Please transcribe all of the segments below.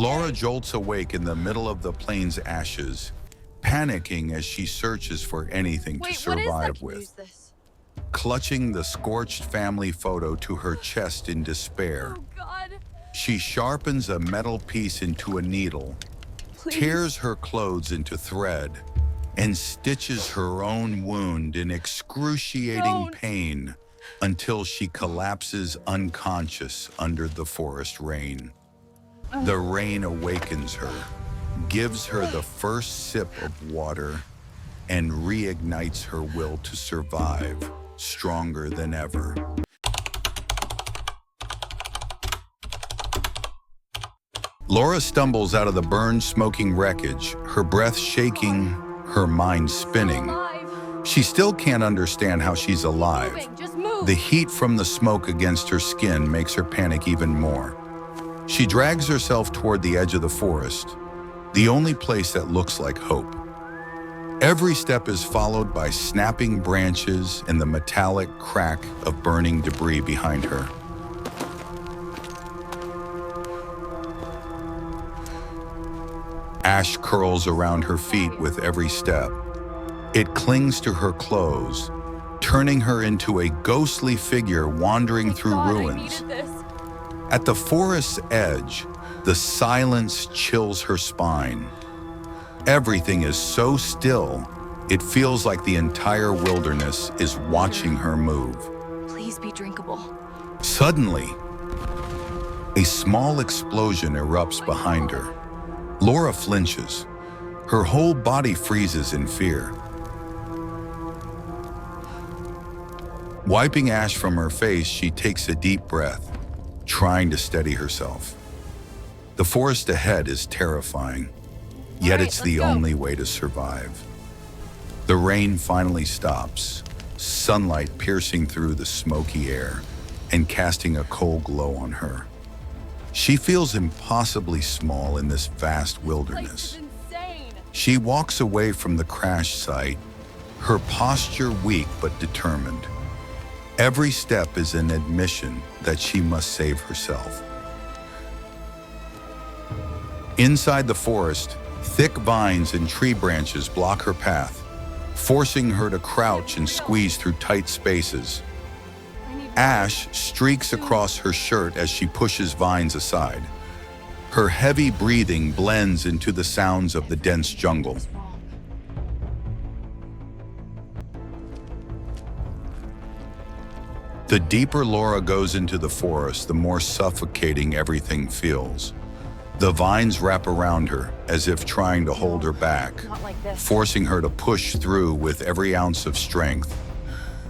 Laura jolts awake in the middle of the plane's ashes, panicking as she searches for anything to Wait, what is that? survive Can you use with. this? Clutching the scorched family photo to her chest in despair, Oh God! she sharpens a metal piece into a needle, Please. tears her clothes into thread, and stitches her own wound in excruciating Don't. pain until she collapses unconscious under the forest rain. The rain awakens her, gives her the first sip of water, and reignites her will to survive, stronger than ever. Laura stumbles out of the burned, smoking wreckage, her breath shaking, her mind spinning. Alive. She still can't understand how she's alive. Moving. Just move. The heat from the smoke against her skin makes her panic even more. She drags herself toward the edge of the forest, the only place that looks like hope. Every step is followed by snapping branches and the metallic crack of burning debris behind her. Ash curls around her feet with every step. It clings to her clothes, turning her into a ghostly figure wandering through God, ruins. I needed this. At the forest's edge, the silence chills her spine. Everything is so still, it feels like the entire wilderness is watching her move. Please be drinkable. Suddenly, a small explosion erupts behind her. Laura flinches. Her whole body freezes in fear. Wiping ash from her face, she takes a deep breath, trying to steady herself. The forest ahead is terrifying, yet All right, it's the let's go. only way to survive. The rain finally stops, sunlight piercing through the smoky air and casting a cold glow on her. She feels impossibly small in this vast Place wilderness. is insane. She walks away from the crash site, her posture weak but determined. Every step is an admission that she must save herself. Inside the forest, thick vines and tree branches block her path, forcing her to crouch and squeeze through tight spaces. I need Ash streaks across her shirt as she pushes vines aside. Her heavy breathing blends into the sounds of the dense jungle. What's wrong? The deeper Laura goes into the forest, the more suffocating everything feels. The vines wrap around her as if trying to hold her back, Not like this. forcing her to push through with every ounce of strength.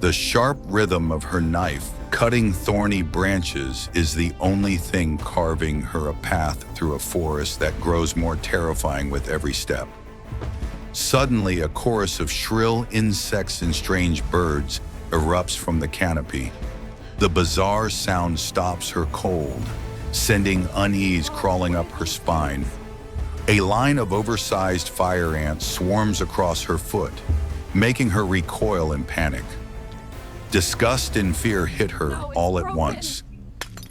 The sharp rhythm of her knife cutting thorny branches is the only thing carving her a path through a forest that grows more terrifying with every step. Suddenly, a chorus of shrill insects and strange birds erupts from the canopy. The bizarre sound stops her cold, sending unease crawling up her spine. A line of oversized fire ants swarms across her foot, making her recoil in panic. Disgust and fear hit her No, it's all at broken. once.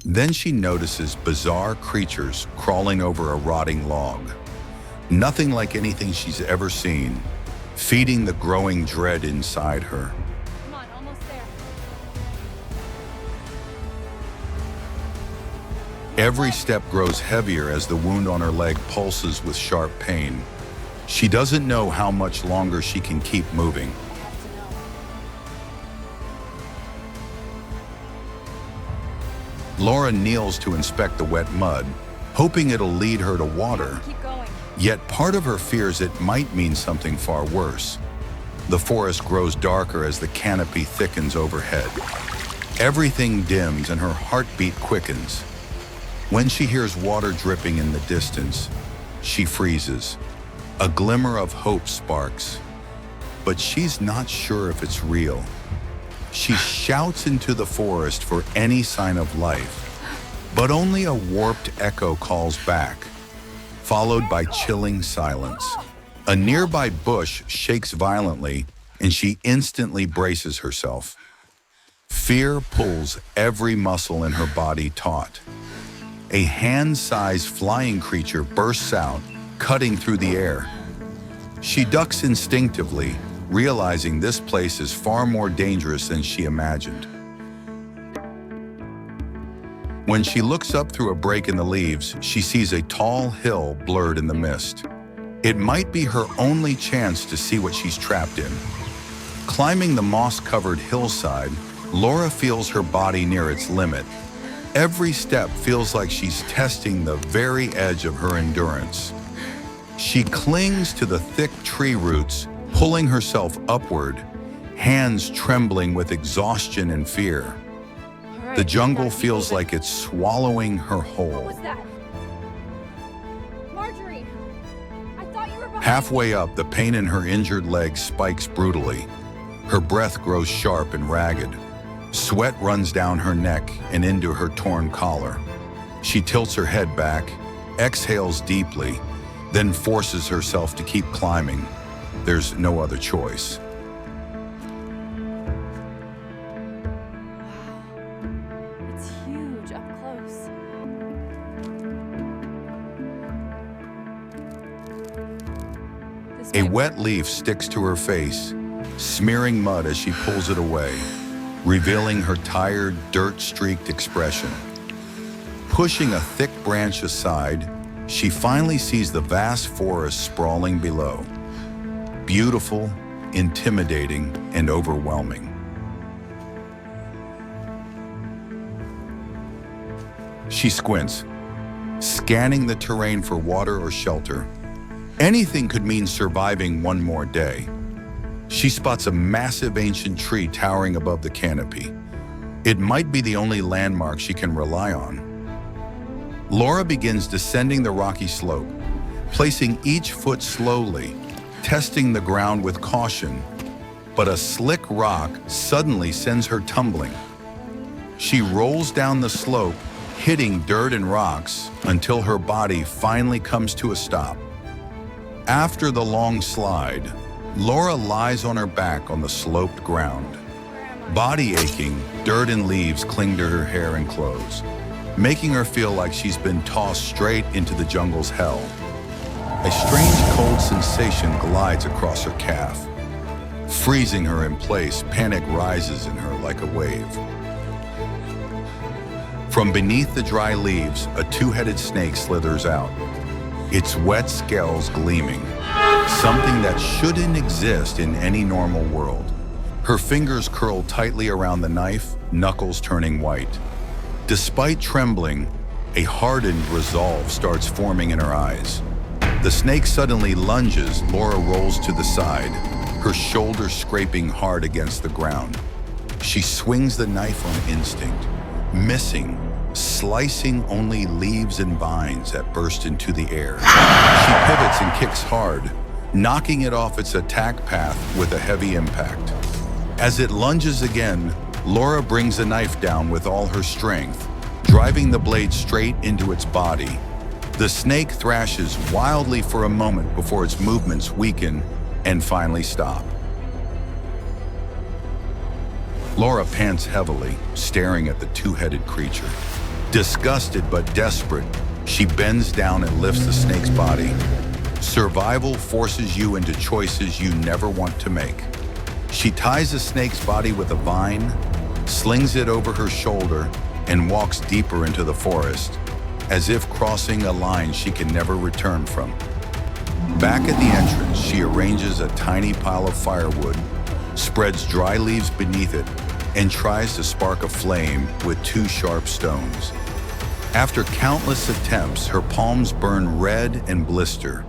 Then she notices bizarre creatures crawling over a rotting log. Nothing like anything she's ever seen, feeding the growing dread inside her. Come on, almost there. Every step grows heavier as the wound on her leg pulses with sharp pain. She doesn't know how much longer she can keep moving. I have to know. Laura kneels to inspect the wet mud, hoping it'll lead her to water. Keep going. Yet part of her fears it might mean something far worse. The forest grows darker as the canopy thickens overhead. Everything dims and her heartbeat quickens. When she hears water dripping in the distance, she freezes. A glimmer of hope sparks, but she's not sure if it's real. She shouts into the forest for any sign of life, but only a warped echo calls back, followed by chilling silence. A nearby bush shakes violently, and she instantly braces herself. Fear pulls every muscle in her body taut. A hand-sized flying creature bursts out, cutting through the air. She ducks instinctively, realizing this place is far more dangerous than she imagined. When she looks up through a break in the leaves, she sees a tall hill blurred in the mist. It might be her only chance to see what she's trapped in. Climbing the moss-covered hillside, Laura feels her body near its limit. Every step feels like she's testing the very edge of her endurance. She clings to the thick tree roots, pulling herself upward, hands trembling with exhaustion and fear. All right, The jungle that's feels moving. like it's swallowing her What whole. was that? Marjorie! I thought you were behind. Halfway up, the pain in her injured leg spikes brutally. Her breath grows sharp and ragged. Sweat runs down her neck and into her torn collar. She tilts her head back, exhales deeply, then forces herself to keep climbing. There's no other choice. It's huge up close. This A might wet work. leaf sticks to her face, smearing mud as she pulls it away, revealing her tired, dirt-streaked expression. Pushing a thick branch aside, she finally sees the vast forest sprawling below. Beautiful, intimidating, and overwhelming. She squints, scanning the terrain for water or shelter. Anything could mean surviving one more day. She spots a massive ancient tree towering above the canopy. It might be the only landmark she can rely on. Laura begins descending the rocky slope, placing each foot slowly, testing the ground with caution. But a slick rock suddenly sends her tumbling. She rolls down the slope, hitting dirt and rocks until her body finally comes to a stop. After the long slide, Laura lies on her back on the sloped ground. Where am I? Body aching, dirt and leaves cling to her hair and clothes, making her feel like she's been tossed straight into the jungle's hell. A strange cold sensation glides across her calf. Freezing her in place, panic rises in her like a wave. From beneath the dry leaves, a two-headed snake slithers out, its wet scales gleaming, something that shouldn't exist in any normal world. Her fingers curl tightly around the knife, knuckles turning white. Despite trembling, a hardened resolve starts forming in her eyes. The snake suddenly lunges. Laura rolls to the side, her shoulder scraping hard against the ground. She swings the knife on instinct, missing, slicing only leaves and vines that burst into the air. She pivots and kicks hard, knocking it off its attack path with a heavy impact. As it lunges again, Laura brings the knife down with all her strength, driving the blade straight into its body. The snake thrashes wildly for a moment before its movements weaken and finally stop. Laura pants heavily, staring at the two-headed creature. Disgusted but desperate, she bends down and lifts the snake's body. Survival forces you into choices you never want to make. She ties the snake's body with a vine, slings it over her shoulder, and walks deeper into the forest, as if crossing a line she can never return from. Back at the entrance, she arranges a tiny pile of firewood, spreads dry leaves beneath it, and tries to spark a flame with two sharp stones. After countless attempts, her palms burn red and blister,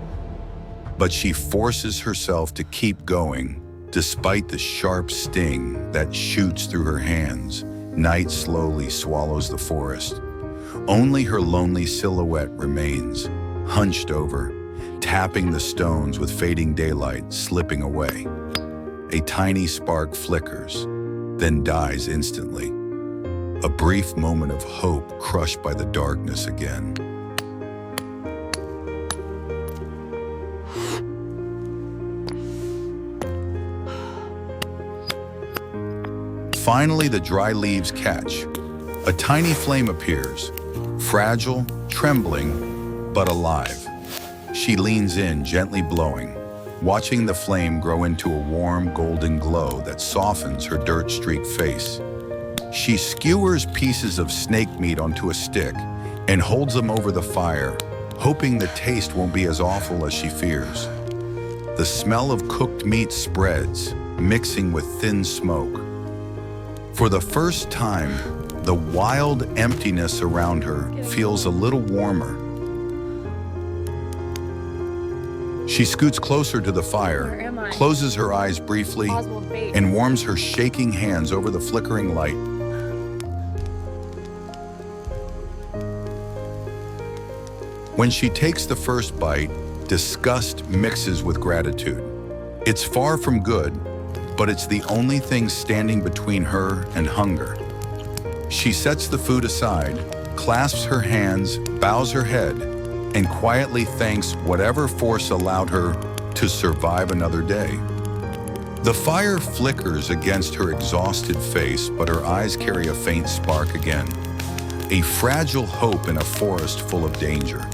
but she forces herself to keep going despite the sharp sting that shoots through her hands. Night slowly swallows the forest. Only her lonely silhouette remains, hunched over, tapping the stones with fading daylight slipping away. A tiny spark flickers, then dies instantly. A brief moment of hope crushed by the darkness again. Finally, the dry leaves catch. A tiny flame appears, fragile, trembling, but alive. She leans in, gently blowing, watching the flame grow into a warm, golden glow that softens her dirt-streaked face. She skewers pieces of snake meat onto a stick and holds them over the fire, hoping the taste won't be as awful as she fears. The smell of cooked meat spreads, mixing with thin smoke. For the first time, the wild emptiness around her feels a little warmer. She scoots closer to the Where fire, am I? closes her eyes briefly, Oswald, wait. and warms her shaking hands over the flickering light. When she takes the first bite, disgust mixes with gratitude. It's far from good, but it's the only thing standing between her and hunger. She sets the food aside, clasps her hands, bows her head, and quietly thanks whatever force allowed her to survive another day. The fire flickers against her exhausted face, but her eyes carry a faint spark again. A fragile hope in a forest full of danger.